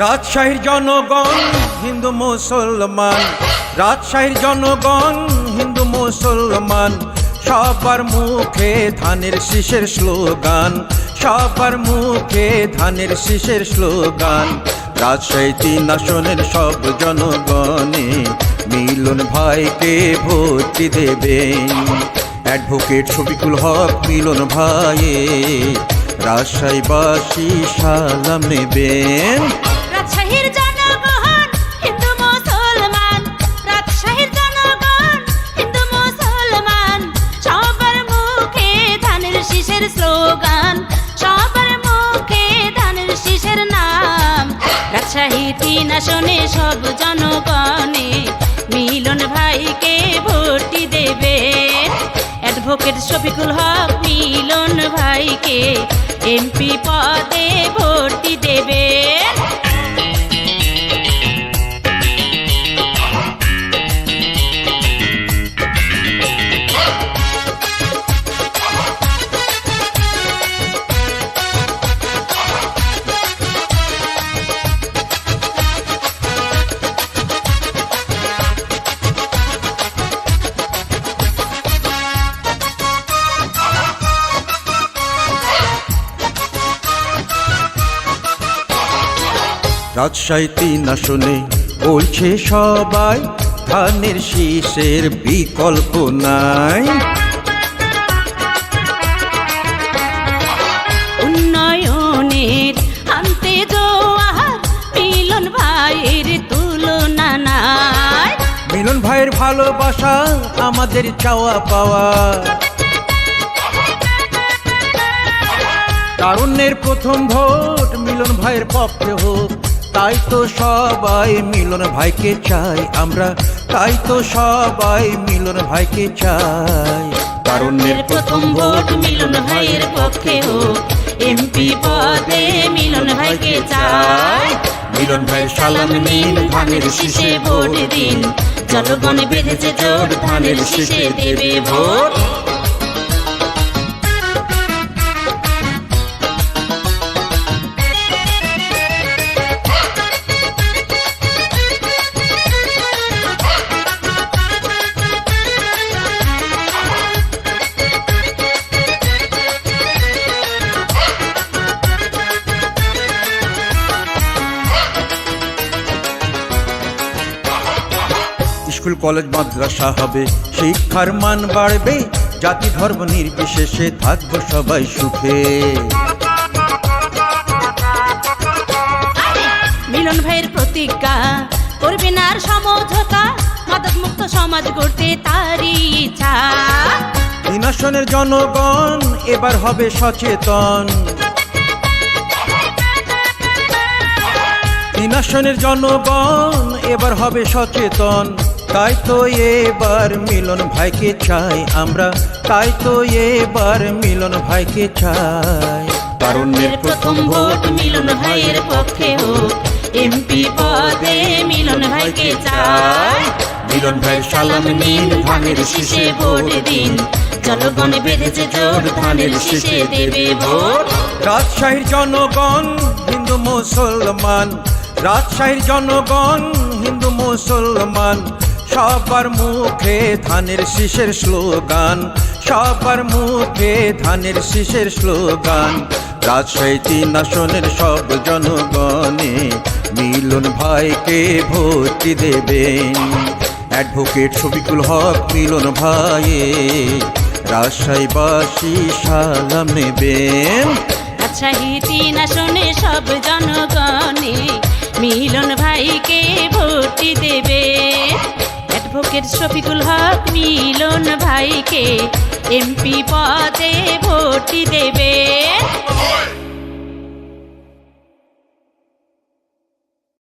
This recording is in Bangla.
রাজশাহীর জনগণ হিন্দু মুসলমান, রাজশাহীর জনগণ হিন্দু মুসলমান, সবার মুখে ধানের শীষের স্লোগান, সবার মুখে ধানের শীষের স্লোগান। রাজশাহী 3 আসনের সব জনগণে মিলন ভাইকে ভোট দেবেন। অ্যাডভোকেট শফিকুল হক মিলন ভাইয়ে রাজশাহীবাসী সালাম নেবেন। রাজশাহীর জনগণ হিন্দু মুসলমান, রাজশাহীর জনগণ হিন্দু মুসলমান, সবার মুখে ধানের শীষের স্লোগান, সবার মুখে ধানের শীষের নাম। রাজশাহী 3 আসনে সব জনগণে মিলন ভাইকে ভোট দেবেন। অ্যাডভোকেট শফিকুল হক মিলন ভাইকে এমপি পদে ভোট দেবেন। রাজশাহী 3 আসনে বলছে সবাই ধানের শীষের বিকল্প নাই। উন্নয়নের আনতে জোয়ার মিলন ভাইয়ের তুলনা নাই। মিলন ভাইয়ের ভালোবাসা আমাদের চাওয়া পাওয়া, তারুণ্যের প্রথম ভোট মিলন ভাইয়ের পক্ষে হোক, তাই তো সবাই মিলন ভাইকে চাই আমরা, তাই তো সবাই মিলন ভাইকে চাই। তারুণ্যের প্রথম ভোট মিলন ভাইয়ের পক্ষে হোক, এমপি পদে মিলন ভাইকে চাই। মিলন ভাইয়ের সালাম নিন, ধানের শীষে ভোট দিন, জনগণ বেঁধেছে জোর, ধানের শীষে দেবে ভোট। স্কুল কলেজ মাদ্রাসা হবে, শিক্ষার মান বাড়বে, জাতি ধর্ম নির্বিশেষে থাকবো সবাই সুখে। মিলন ভাইয়ের প্রতিজ্ঞা করবেন আর সমঝোতা, মাদক মুক্ত সমাজ গড়তে তারই ইচ্ছা। 3 আসনের জনগণ এবার হবে সচেতন, 3 আসনের জনগণ এবার হবে সচেতন, তাই তো এবার মিলন ভাইকে চাই আমরা, তাই তো এবার মিলন ভাইকে চাই। তারুণ্যের প্রথম ভোট মিলন ভাইয়ের পক্ষে হোক, এমপি পদে মিলন ভাইকে চাই। মিলন ভাইয়ের সালাম নিন, ধানের শীষে ভোট দিন, জনগণ বেঁধেছে জোর, ধানের শীষে দেবে ভোট। রাজশাহীর জনগণ হিন্দু মুসলমান, রাজশাহীর জনগণ হিন্দু মুসলমান, সবার মুখে ধানের শীষের স্লোগান, সবার মুখে ধানের শীষের স্লোগান। রাজশাহী 3 আসনের সব জনগণে মিলন ভাইকে ভোট দেবেন। অ্যাডভোকেট শফিকুল হক মিলন ভাইয়ে রাজশাহীবাসী সালাম নেবেন। রাজশাহী 3 আসনে সব জনগণে মিলন ভাইকে ভোট দেবে। অ্যাডভোকেট শফিকুল হক মিলন ভাইকে এমপি পদে ভোট দেবে।